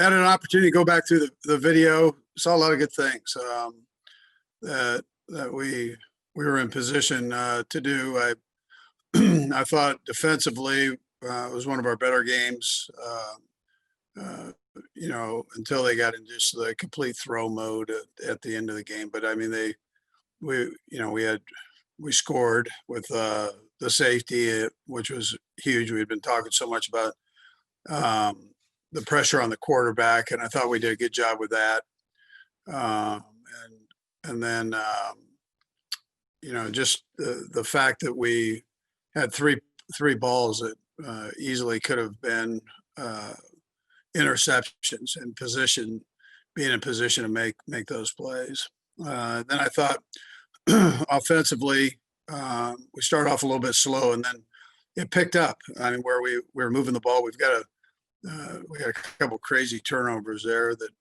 had an opportunity to go back through the video, saw a lot of good things that we were in position to do. I thought defensively it was one of our better games. Until they got into just the complete throw mode at the end of the game. But I mean, we scored with the safety, which was huge. We had been talking so much about the pressure on the quarterback, and I thought we did a good job with that. And then just the fact that we had three balls that easily could have been interceptions and being in position to make those plays. Then I thought offensively, we started off a little bit slow, and then it picked up. I mean, where we were moving the ball, we got a couple crazy turnovers there that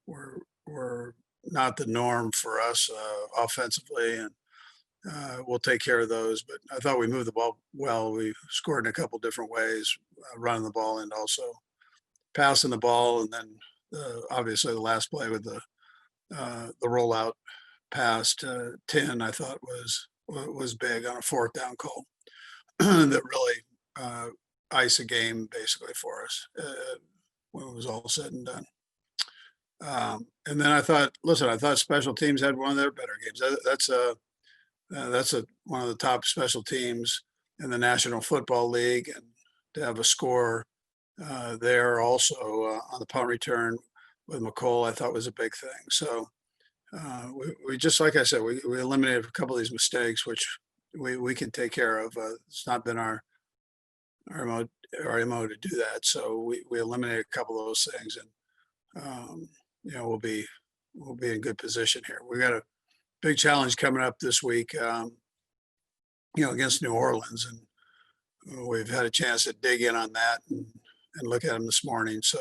were not the norm for us offensively, and we'll take care of those. But I thought we moved the ball well. We scored in a couple different ways, running the ball and also passing the ball, and then obviously the last play with the rollout pass to 10, I thought was big on a fourth down call that really iced the game basically for us when it was all said and done. And then I thought special teams had one of their better games. That's one of the top special teams in the National Football League, and to have a score there also on the punt return with McCall, I thought was a big thing. So we just, like I said, we eliminated a couple of these mistakes, which we can take care of. It's not been our MO to do that. So we eliminated a couple of those things, and we'll be in good position here. We got a big challenge coming up this week, against New Orleans, and we've had a chance to dig in on that and look at them this morning. So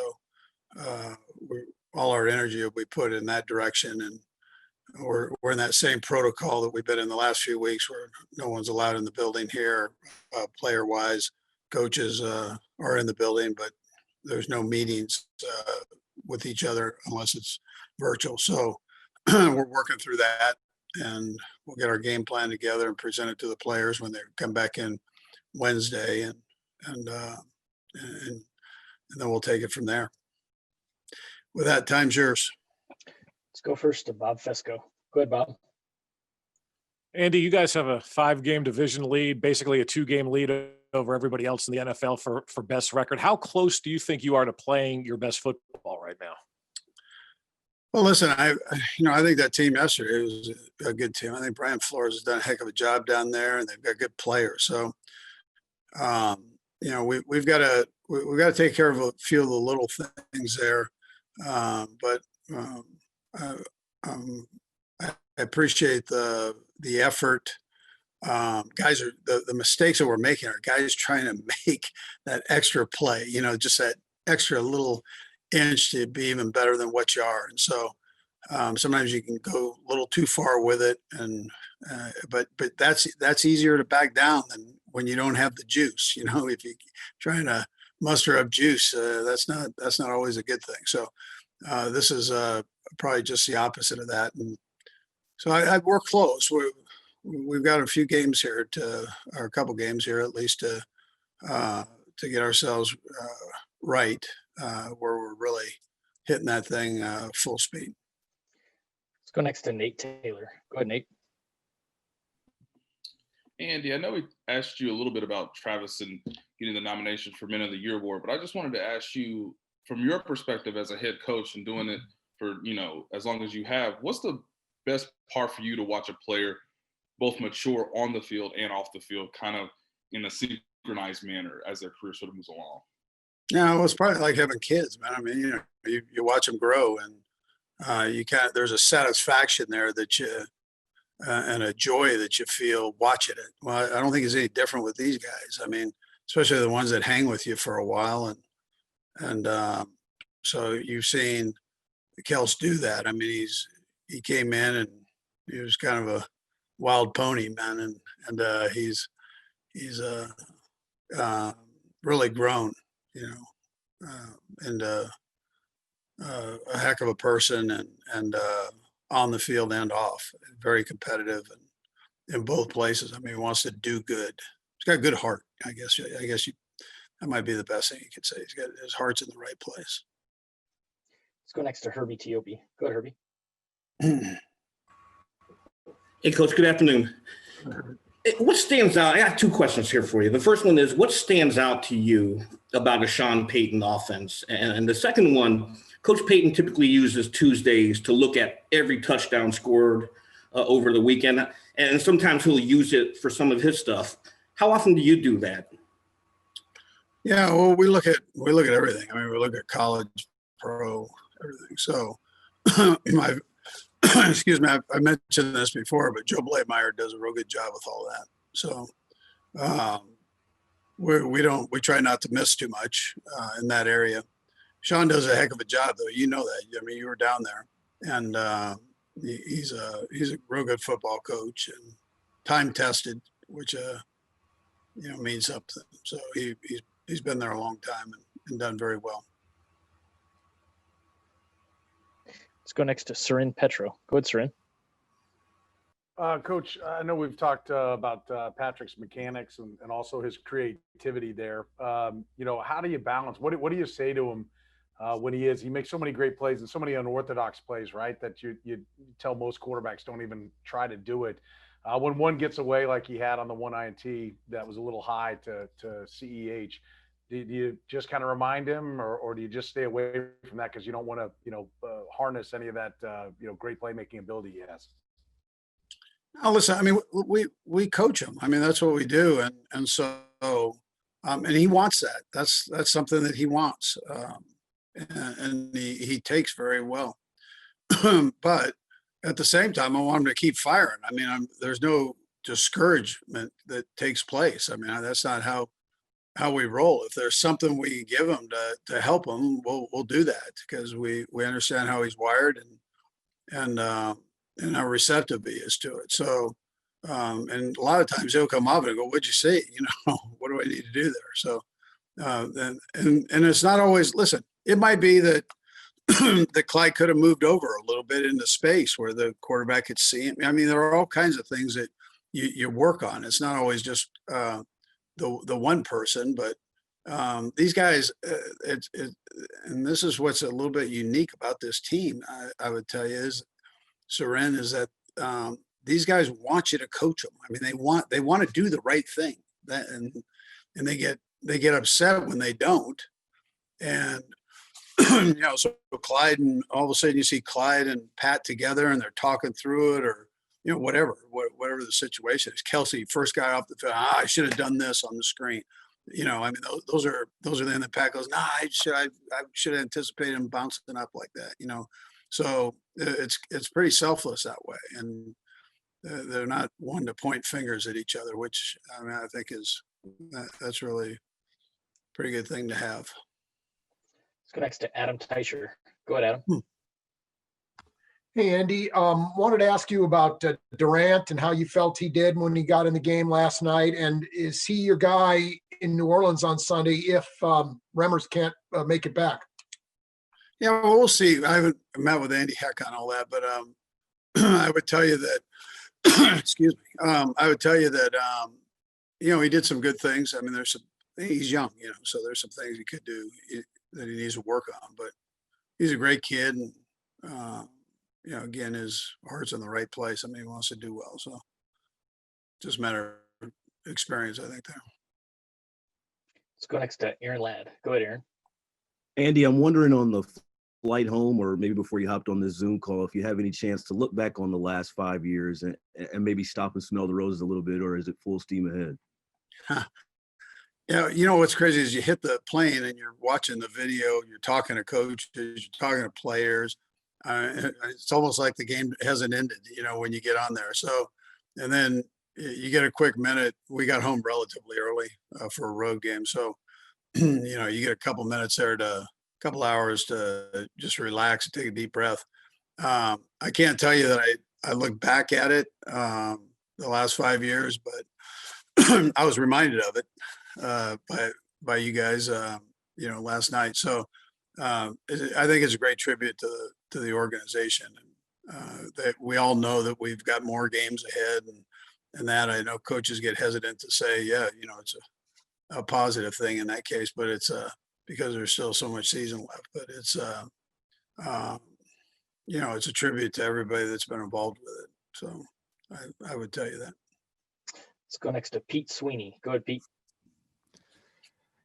all our energy will be put in that direction, and we're in that same protocol that we've been in the last few weeks, where no one's allowed in the building here, player wise. Coaches are in the building, but there's no meetings with each other unless it's virtual. So we're working through that, and we'll get our game plan together and present it to the players when they come back in Wednesday, and then we'll take it from there. With that, time's yours. Let's go first to Bob Fesco. Go ahead, Bob. Andy, you guys have a 5-game division lead, basically a 2-game lead over everybody else in the NFL for best record. How close do you think you are to playing your best football right now? Well, listen, I think that team yesterday was a good team. I think Brian Flores has done a heck of a job down there, and they've got good players. So, we've got to take care of a few of the little things there. But I appreciate the effort. Guys are the mistakes that we're making are guys trying to make that extra play, just that extra little inch to be even better than what you are. And so sometimes you can go a little too far with it, and but that's easier to back down than when you don't have the juice. If you're trying to muster up juice, that's not always a good thing. So this is probably just the opposite of that. And so we're close. We've got a few games here or a couple games here at least to get ourselves right, where we're really hitting that thing full speed. Let's go next to Nate Taylor. Go ahead, Nate. Andy, I know we asked you a little bit about Travis and getting the nomination for Men of the Year award, but I just wanted to ask you, from your perspective as a head coach and doing it for, as long as you have, what's the best part for you to watch a player both mature on the field and off the field, kind of in a synchronized manner as their career sort of moves along? Yeah, well, it's probably like having kids, man. I mean, you watch them grow, and there's a satisfaction there that you and a joy that you feel watching it. Well, I don't think it's any different with these guys. I mean, especially the ones that hang with you for a while, and so you've seen Kels do that. I mean, he came in and he was kind of a wild pony, man, and he's really grown, and a heck of a person and on the field and off, very competitive and in both places. I mean, he wants to do good. He's got a good heart. I guess that might be the best thing you could say. His heart's in the right place. Let's go next to Herbie Tiopi. Go ahead, Herbie. Hey, Coach, good afternoon. What stands out? I got two questions here for you. The first one is, what stands out to you about a Sean Payton offense? And the second one, Coach Payton typically uses Tuesdays to look at every touchdown scored over the weekend, and sometimes he'll use it for some of his stuff. How often do you do that? Yeah, well, we look at everything. I mean, we look at college, pro, everything. So, excuse me, I mentioned this before, but Joe Blademeyer does a real good job with all that. So, we try not to miss too much in that area. Sean does a heck of a job, though. You know that. I mean, you were down there, and he's a real good football coach and time tested, which means something. So he's been there a long time and done very well. Let's go next to Surin Petro. Go ahead, Surin. Coach, I know we've talked about Patrick's mechanics and also his creativity there. How do you balance? What do you say to him when he makes so many great plays and so many unorthodox plays, right? That you tell most quarterbacks don't even try to do it. When one gets away like he had on the one INT that was a little high to CEH, do you just kind of remind him, or do you just stay away from that because you don't want to harness any of that great playmaking ability he has? Now, listen, I mean, we coach him. I mean, that's what we do, and so and he wants that. That's something that he wants, and he takes very well. But at the same time, I want him to keep firing. I mean, there's no discouragement that takes place. I mean, that's not how we roll. If there's something we can give him to help him, we'll do that because we understand how he's wired and how receptive he is to it. So, and a lot of times he'll come up and go, "What'd you see? What do I need to do there?" So, and it's not always. Listen, it might be that that Clyde could have moved over a little bit into space where the quarterback could see him. I mean, there are all kinds of things that you work on. It's not always just the one person, but these guys, and this is what's a little bit unique about this team, I would tell you, is Surin, is that these guys want you to coach them. I mean, they want to do the right thing, and they get upset when they don't, and so Clyde, and all of a sudden you see Clyde and Pat together, and they're talking through it, or whatever the situation is. Kelsey first guy off the field. I should have done this on the screen. I mean, those are then the Pat goes, I should have anticipated him bouncing up like that. So it's pretty selfless that way, and they're not one to point fingers at each other, which I mean I think that's really a pretty good thing to have. Let's go next to Adam Teicher. Go ahead, Adam. Hey, Andy, wanted to ask you about Durant and how you felt he did when he got in the game last night. And is he your guy in New Orleans on Sunday if Remmers can't make it back? Yeah, well, we'll see. I haven't met with Andy Heck on all that, but I would tell you that, excuse me, I would tell you that, he did some good things. I mean, he's young, so there's some things he could do that he needs to work on, but he's a great kid. And, again, his heart's in the right place. I mean, he wants to do well. So just a matter of experience, I think, there. Let's go next to Aaron Ladd. Go ahead, Aaron. Andy, I'm wondering on the flight home, or maybe before you hopped on this Zoom call, if you have any chance to look back on the last 5 years and maybe stop and smell the roses a little bit, or is it full steam ahead? Yeah, what's crazy is you hit the plane and you're watching the video, you're talking to coaches, you're talking to players. It's almost like the game hasn't ended, when you get on there. So, and then you get a quick minute. We got home relatively early for a road game. So, you get a couple minutes there couple hours to just relax and take a deep breath. I can't tell you that I look back at it the last 5 years, but I was reminded of it by you guys, last night. So I think it's a great tribute to the organization. And that we all know that we've got more games ahead, and that I know coaches get hesitant to say, yeah, it's a positive thing in that case, but it's because there's still so much season left. But it's um, it's a tribute to everybody that's been involved with it. So I would tell you that. Let's go next to Pete Sweeney. Go ahead, Pete.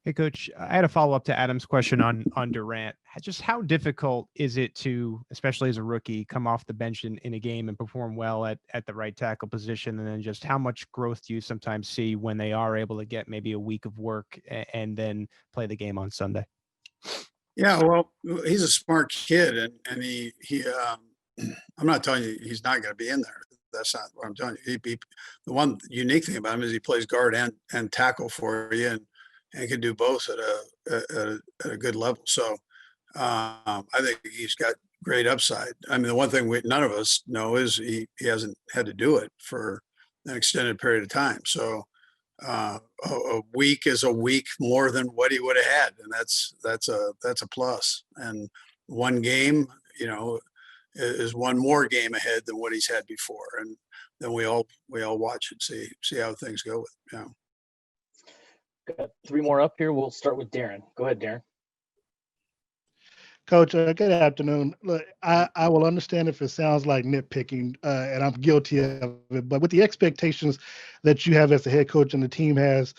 Hey, Coach, I had a follow-up to Adam's question on Durant. Just how difficult is it to, especially as a rookie, come off the bench in a game and perform well at the right tackle position? And then just how much growth do you sometimes see when they are able to get maybe a week of work and then play the game on Sunday? Yeah, well, he's a smart kid, and he I'm not telling you he's not going to be in there. That's not what I'm telling you. The one unique thing about him is he plays guard and tackle for you, and can do both at a good level. So I think he's got great upside. I mean, the one thing none of us know is he hasn't had to do it for an extended period of time. So a week is a week more than what he would have had, and that's a plus. And one game, is one more game ahead than what he's had before, and then we all watch and see how things go with it. Got 3 more up here. We'll start with Darren. Go ahead, Darren. Coach, good afternoon. Look, I will understand if it sounds like nitpicking, and I'm guilty of it, but with the expectations that you have as the head coach and the team has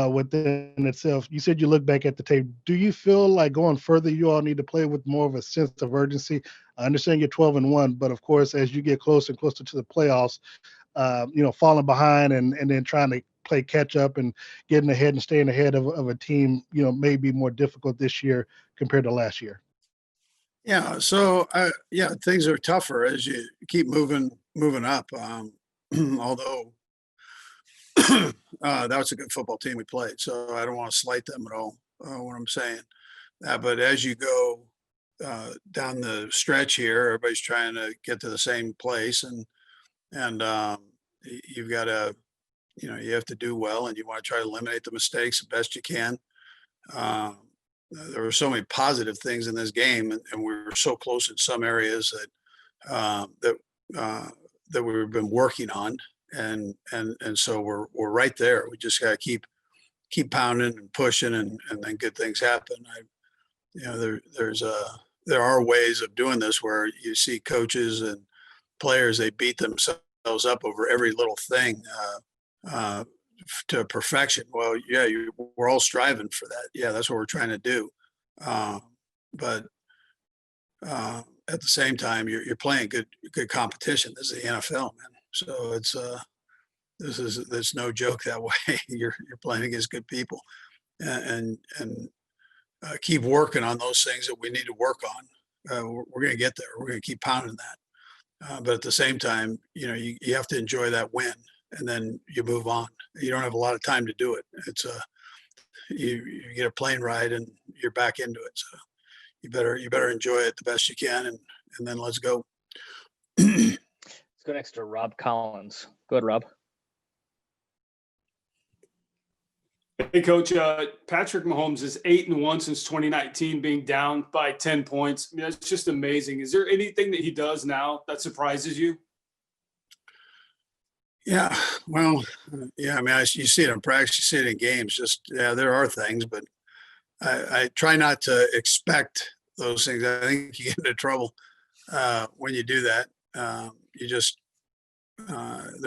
within itself, you said you look back at the tape. Do you feel like going further, you all need to play with more of a sense of urgency? I understand you're 12-1, but of course, as you get closer and closer to the playoffs, falling behind and then trying to play catch up and getting ahead and staying ahead of a team, may be more difficult this year compared to last year. Yeah. So things are tougher as you keep moving up. Although that was a good football team we played, so I don't want to slight them at all. What I'm saying, but as you go down the stretch here, everybody's trying to get to the same place, and you've got to, you have to do well, and you want to try to eliminate the mistakes the best you can. There were so many positive things in this game, and we were so close in some areas that we've been working on, and so we're right there. We just got to keep pounding and pushing, and then good things happen. There are ways of doing this where you see coaches and players, they beat themselves up over every little thing to perfection. Well, yeah, we're all striving for that. Yeah, that's what we're trying to do. But at the same time, you're playing good competition. This is the NFL, man. So there's no joke that way. You're playing against good people, and keep working on those things that we need to work on. We're going to get there. We're going to keep pounding that. But at the same time, you have to enjoy that win, and then you move on. You don't have a lot of time to do it. It's you get a plane ride and you're back into it. So you better enjoy it the best you can, and then let's go. Let's go next to Rob Collins. Go ahead, Rob. Hey, Coach. Patrick Mahomes is 8-1 since 2019, being down by 10 points. I mean, that's just amazing. Is there anything that he does now that surprises you? Yeah, well, yeah. I mean, you see it in practice, you see it in games. There are things, but I try not to expect those things. I think you get into trouble when you do that. There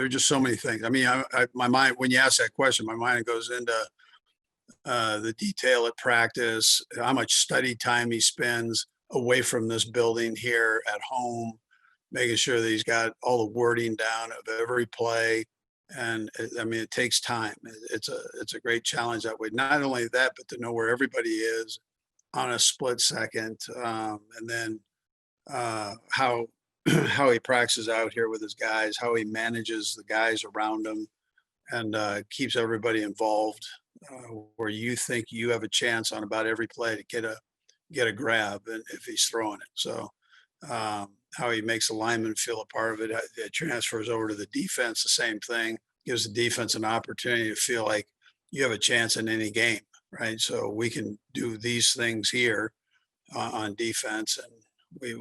are just so many things. I mean, my mind, when you ask that question, my mind goes into the detail at practice, how much study time he spends away from this building here at home, making sure that he's got all the wording down of every play. And it takes time. It's a great challenge that way. Not only that, but to know where everybody is on a split second. And then how he practices out here with his guys, how he manages the guys around him, and keeps everybody involved, where you think you have a chance on about every play to get a grab, and if he's throwing it. So how he makes the linemen feel a part of it. It transfers over to the defense, the same thing. Gives the defense an opportunity to feel like you have a chance in any game, right? So we can do these things here, on defense, and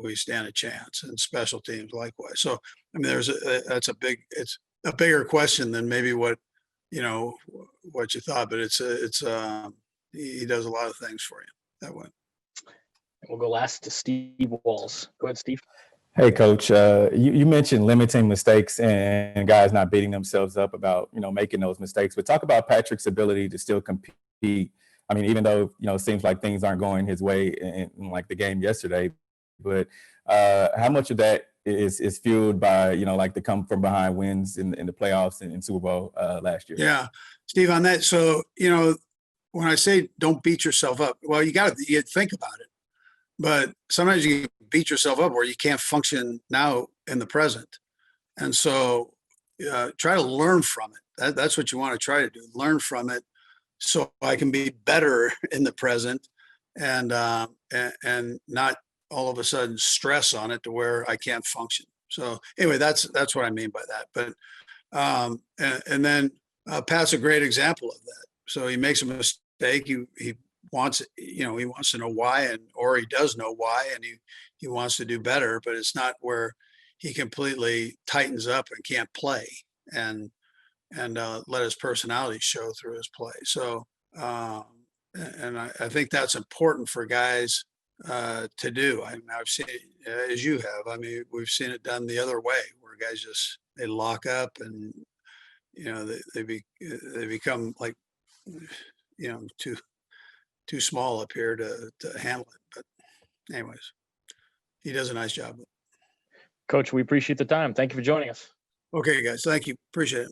we stand a chance, and special teams likewise. So I mean, it's a bigger question than maybe what you thought, but he does a lot of things for you that way. We'll go last to Steve Walls. Go ahead, Steve. Hey, Coach. You mentioned limiting mistakes and guys not beating themselves up about making those mistakes. But talk about Patrick's ability to still compete. I mean, even though it seems like things aren't going his way in like the game yesterday, but how much of that is fueled by like the come from behind wins in the playoffs and in Super Bowl last year? Yeah, Steve, on that. So when I say don't beat yourself up, well, you think about it. But sometimes you beat yourself up where you can't function now in the present. And so try to learn from it. That's what you want to try to do. Learn from it so I can be better in the present and not all of a sudden stress on it to where I can't function. So anyway, that's what I mean by that. But and then Pat's a great example of that. So he makes a mistake. He wants to know why, or he does know why, and he wants to do better, but it's not where he completely tightens up and can't play and let his personality show through his play. So and I think that's important for guys to do. I mean, I've seen it as you have. I mean, we've seen it done the other way where guys they lock up and they become like too small up here to handle it. But anyways, he does a nice job. Coach, we appreciate the time. Thank you for joining us. Okay, guys. Thank you. Appreciate it.